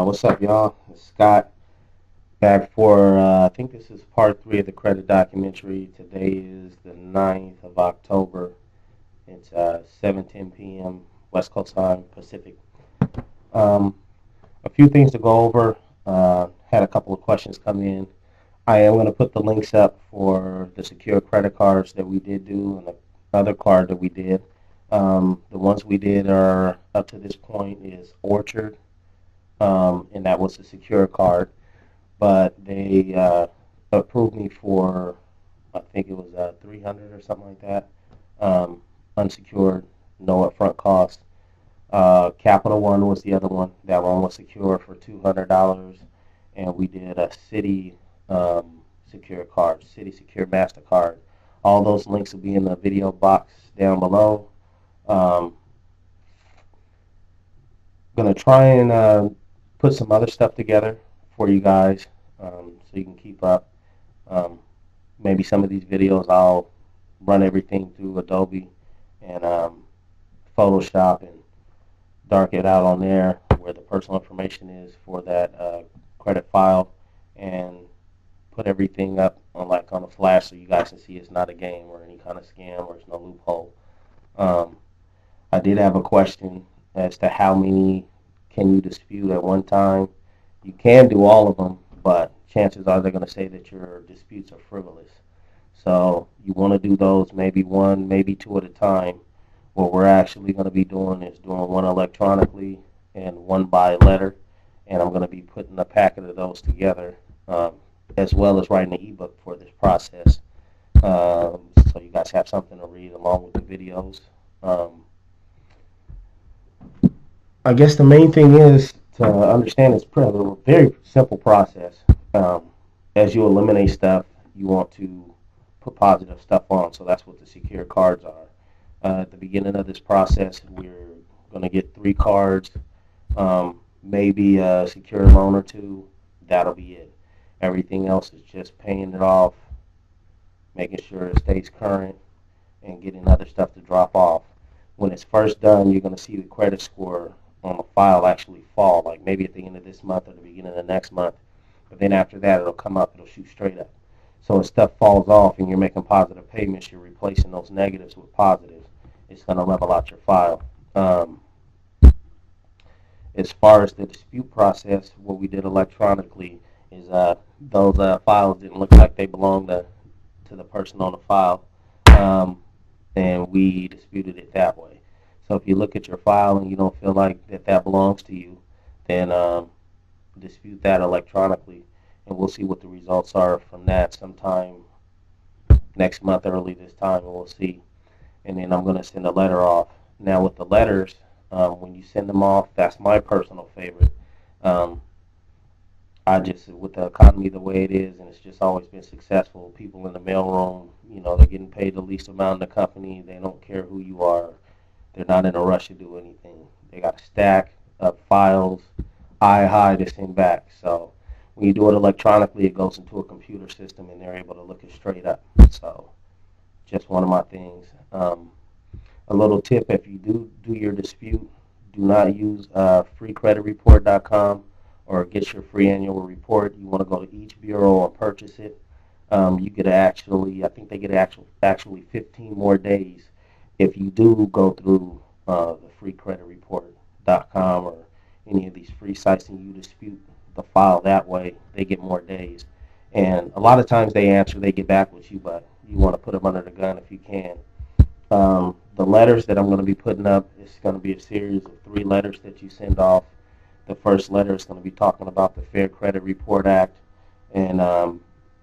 What's up, y'all? It's Scott back for, I think this is part three of the credit documentary. Today is the 9th of October. It's 7:10 p.m. West Coast time, Pacific. Um, a few things to go over. Had a couple of questions come in. I am going to put the links up for the secure credit cards that we did do and the other card that we did. The ones we did are up to this point is Orchard, and that was a secure card. But they approved me for, I think it was 300 or something like that, unsecured, no upfront cost. Capital One was the other one. That one was secure for $200, and we did a City secure card, City secure Mastercard. All those links will be in the video box down below. Gonna try and put some other stuff together for you guys, so you can keep up. Maybe some of these videos I'll run everything through Adobe and Photoshop and dark it out on there where the personal information is for that credit file, and put everything up on a flash so you guys can see it's not a game or any kind of scam or it's no loophole. I did have a question as to how many can you dispute at one time. You can do all of them, but chances are they're going to say that your disputes are frivolous. So you want to do those maybe one, maybe two at a time. What we're actually going to be doing is doing one electronically and one by letter, and I'm going to be putting a packet of those together, as well as writing an ebook for this process. So you guys have something to read along with the videos. I guess the main thing is to understand it's a very simple process. As you eliminate stuff, you want to put positive stuff on, so that's what the secure cards are. At the beginning of this process, we're going to get 3 cards, maybe a secure loan or 2. That'll be it. Everything else is just paying it off, making sure it stays current, and getting other stuff to drop off. When it's first done, you're going to see the credit score on the file actually fall, like maybe at the end of this month or the beginning of the next month. But then after that, it'll come up, it'll shoot straight up. So as stuff falls off and you're making positive payments, you're replacing those negatives with positives. It's going to level out your file. As far as the dispute process, what we did electronically is those files didn't look like they belonged to the person on the file, and we disputed it that way. So if you look at your file and you don't feel like that belongs to you, then dispute that electronically, and we'll see what the results are from that sometime next month, early this time, and we'll see. And then I'm going to send a letter off. Now with the letters, when you send them off, that's my personal favorite. With the economy the way it is, and it's just always been successful, people in the mailroom, they're getting paid the least amount in the company. They don't care who you are. They're not in a rush to do anything. They got a stack of files, high to send back. So when you do it electronically, it goes into a computer system, and they're able to look it straight up. So just one of my things. A little tip: if you do your dispute, do not use freecreditreport.com or get your free annual report. You want to go to each bureau and purchase it. You get I think they get actually 15 more days if you do go through the freecreditreport.com or any of these free sites and you dispute the file that way. They get more days. And a lot of times they get back with you, but you want to put them under the gun if you can. The letters that I'm going to be putting up is going to be a series of 3 letters that you send off. The first letter is going to be talking about the Fair Credit Report Act, and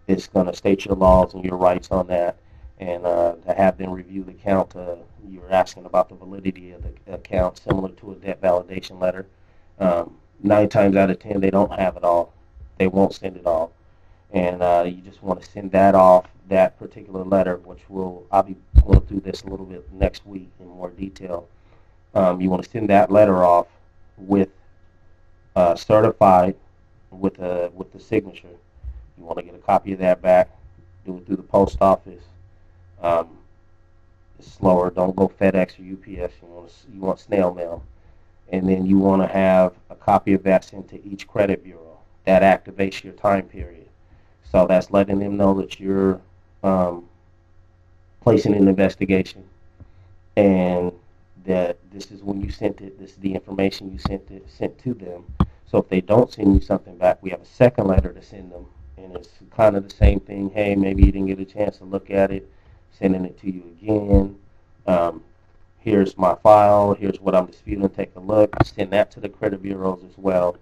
it's going to state your laws and your rights on that, and to have them review the account. You're asking about the validity of the account, similar to a debt validation letter. 9 times out of 10, they don't have it all. They won't send it all. And you just want to send that off, that particular letter, which I'll be going through this a little bit next week in more detail. You want to send that letter off with certified with the signature. You want to get a copy of that back. Do it through the post office. It's slower. Don't go FedEx or UPS. You want snail mail. and then you want to have a copy of that sent to each credit bureau. That activates your time period. So that's letting them know that you're um, placing an investigation, and that this is when you sent it, this is the information you sent to them. So if they don't send you something back, we have a second letter to send them, and it's kind of the same thing. Hey, maybe you didn't get a chance to look at it, sending it to you again. Um, Here's my file. Here's what I'm disputing. Take a look. Send that to the credit bureaus as well.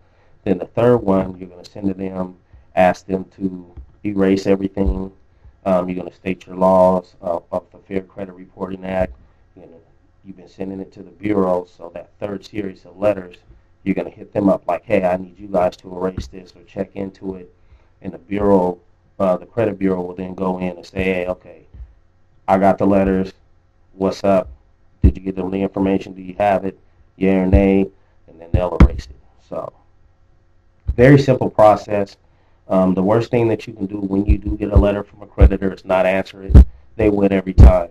Then the third one, you're going to send to them, ask them to erase everything. You're going to state your laws of the Fair Credit Reporting Act. You've been sending it to the bureau, so that third series of letters, you're going to hit them up like, hey, I need you guys to erase this or check into it. And the bureau, the credit bureau will then go in and say, hey, okay, I got the letters. What's up? Did you get them the information? Do you have it? Yeah or nay? And then they'll erase it. So, very simple process. The worst thing that you can do when you do get a letter from a creditor is not answer it. They win every time.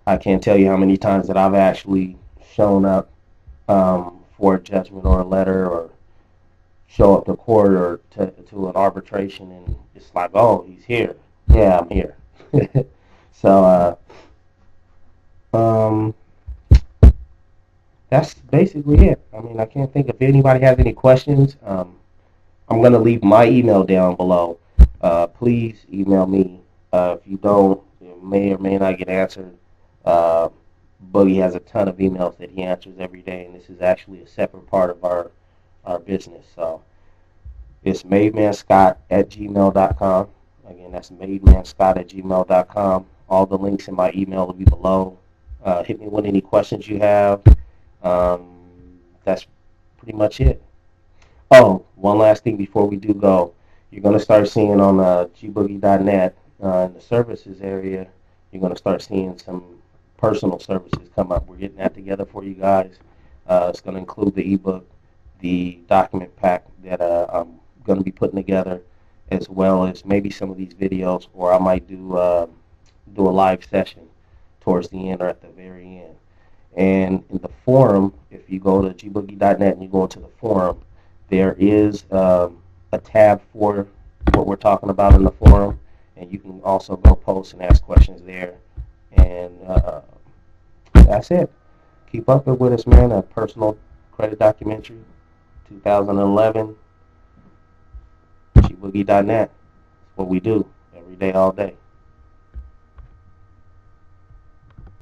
I can't tell you how many times that I've actually shown up for a judgment or a letter, or show up to court or to an arbitration, and it's like, oh, he's here. Yeah, I'm here. So, that's basically it. I mean, I can't think if anybody has any questions. I'm going to leave my email down below. Please email me. If you don't, it may or may not get answered. Uh, Boogie has a ton of emails that he answers every day, and this is actually a separate part of our business. So it's mademanscott@gmail.com. Again, that's mademanscott@gmail.com. All the links in my email will be below. Hit me with any questions you have. That's pretty much it. Oh, one last thing before we do go. You're going to start seeing on gboogie.net in the services area, you're going to start seeing some personal services come up. We're getting that together for you guys. It's going to include the ebook, the document pack that I'm going to be putting together, as well as maybe some of these videos, or I might do a live session towards the end or at the very end. And in the forum, if you go to gboogie.net and you go into the forum, there is a tab for what we're talking about in the forum, and you can also go post and ask questions there. And that's it. Keep up with us, man. A personal credit documentary, 2011, gboogie.net. That's what we do every day, all day.